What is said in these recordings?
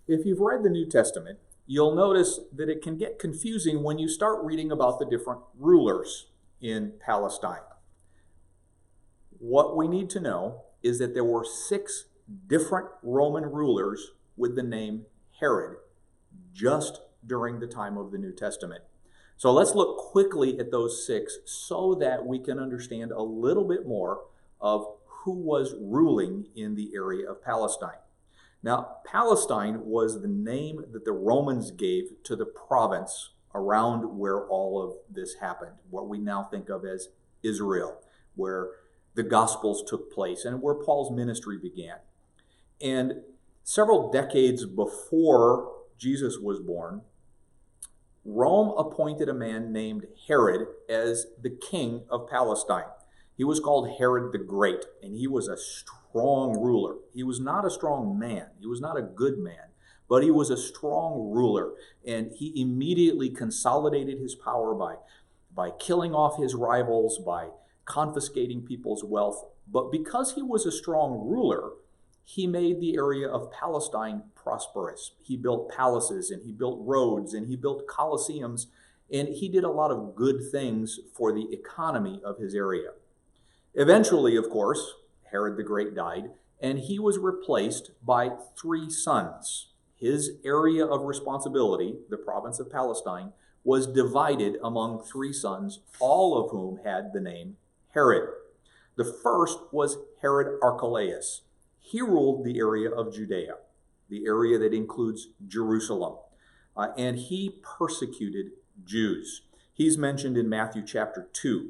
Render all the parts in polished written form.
If you've read the New Testament, you'll notice that it can get confusing when you start reading about the different rulers in Palestine. What we need to know is that there were 6 different Roman rulers with the name Herod just during the time of the New Testament. So let's look quickly at those 6 so that we can understand a little bit more of who was ruling in the area of Palestine. Now, Palestine was the name that the Romans gave to the province around where all of this happened, what we now think of as Israel, where the Gospels took place and where Paul's ministry began. And several decades before Jesus was born, Rome appointed a man named Herod as the king of Palestine. He was called Herod the Great, and he was a strong ruler. He was not a strong man. He was not a good man, but he was a strong ruler, and he immediately consolidated his power by killing off his rivals, by confiscating people's wealth. But because he was a strong ruler, he made the area of Palestine prosperous. He built palaces, and he built roads, and he built colosseums, and he did a lot of good things for the economy of his area. Eventually, of course, Herod the Great died, and he was replaced by 3 sons. His area of responsibility, the province of Palestine, was divided among 3 sons, all of whom had the name Herod. The first was Herod Archelaus. He ruled the area of Judea, the area that includes Jerusalem, and he persecuted Jews. He's mentioned in Matthew chapter 2.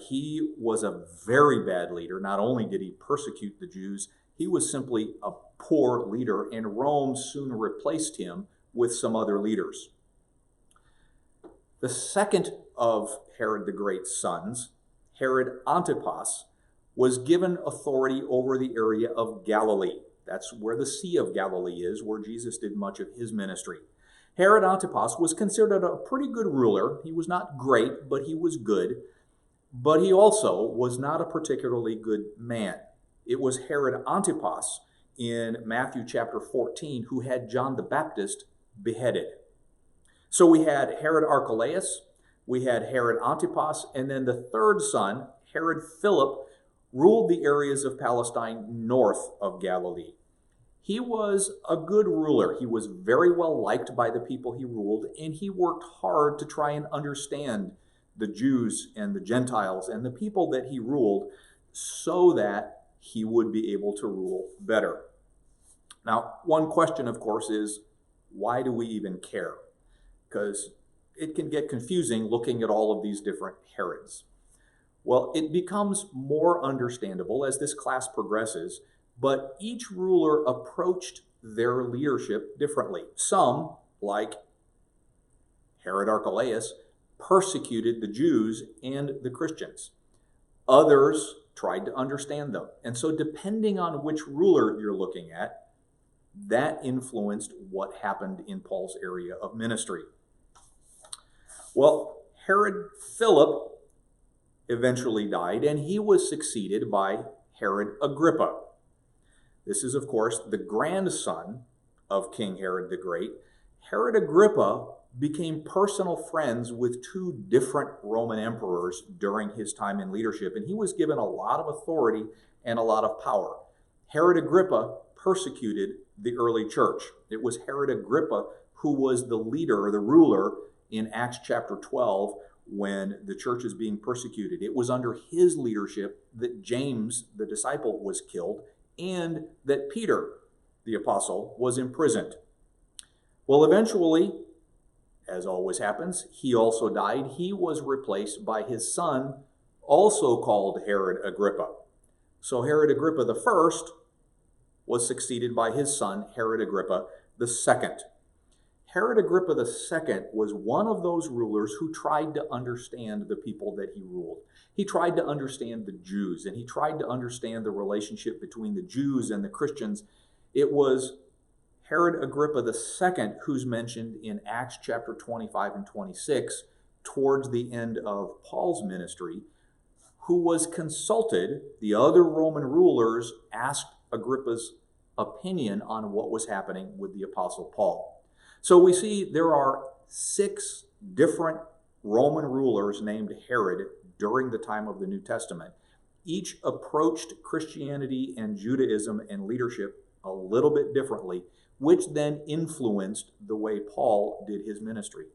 He was a very bad leader. Not only did he persecute the Jews, he was simply a poor leader, and Rome soon replaced him with some other leaders. The second of Herod the Great's sons, Herod Antipas, was given authority over the area of Galilee. That's where the Sea of Galilee is, where Jesus did much of his ministry. Herod Antipas was considered a pretty good ruler. He was not great, but he was good. But he also was not a particularly good man. It was Herod Antipas in Matthew chapter 14 who had John the Baptist beheaded. So we had Herod Archelaus, we had Herod Antipas, and then the third son, Herod Philip, ruled the areas of Palestine north of Galilee. He was a good ruler. He was very well liked by the people he ruled, and he worked hard to try and understand the Jews and the Gentiles and the people that he ruled so that he would be able to rule better. Now, one question, of course, is why do we even care? Because it can get confusing looking at all of these different Herods. Well, it becomes more understandable as this class progresses, but each ruler approached their leadership differently. Some, like Herod Archelaus, persecuted the Jews and the Christians. Others tried to understand them. And so depending on which ruler you're looking at, that influenced what happened in Paul's area of ministry. Well, Herod Philip eventually died, and he was succeeded by Herod Agrippa. This is, of course, the grandson of King Herod the Great. Herod Agrippa became personal friends with 2 different Roman emperors during his time in leadership, and he was given a lot of authority and a lot of power. Herod Agrippa persecuted the early church. It was Herod Agrippa who was the leader, the ruler, in Acts chapter 12 when the church is being persecuted. It was under his leadership that James, the disciple, was killed, and that Peter, the apostle, was imprisoned. Well, eventually, as always happens, he also died. He was replaced by his son, also called Herod Agrippa. So Herod Agrippa I was succeeded by his son, Herod Agrippa II. Herod Agrippa II was one of those rulers who tried to understand the people that he ruled. He tried to understand the Jews, and he tried to understand the relationship between the Jews and the Christians. It was Herod Agrippa II who's mentioned in Acts chapter 25 and 26 towards the end of Paul's ministry, who was consulted. The other Roman rulers asked Agrippa's opinion on what was happening with the Apostle Paul. So we see there are 6 different Roman rulers named Herod during the time of the New Testament. Each approached Christianity and Judaism and leadership a little bit differently, which then influenced the way Paul did his ministry.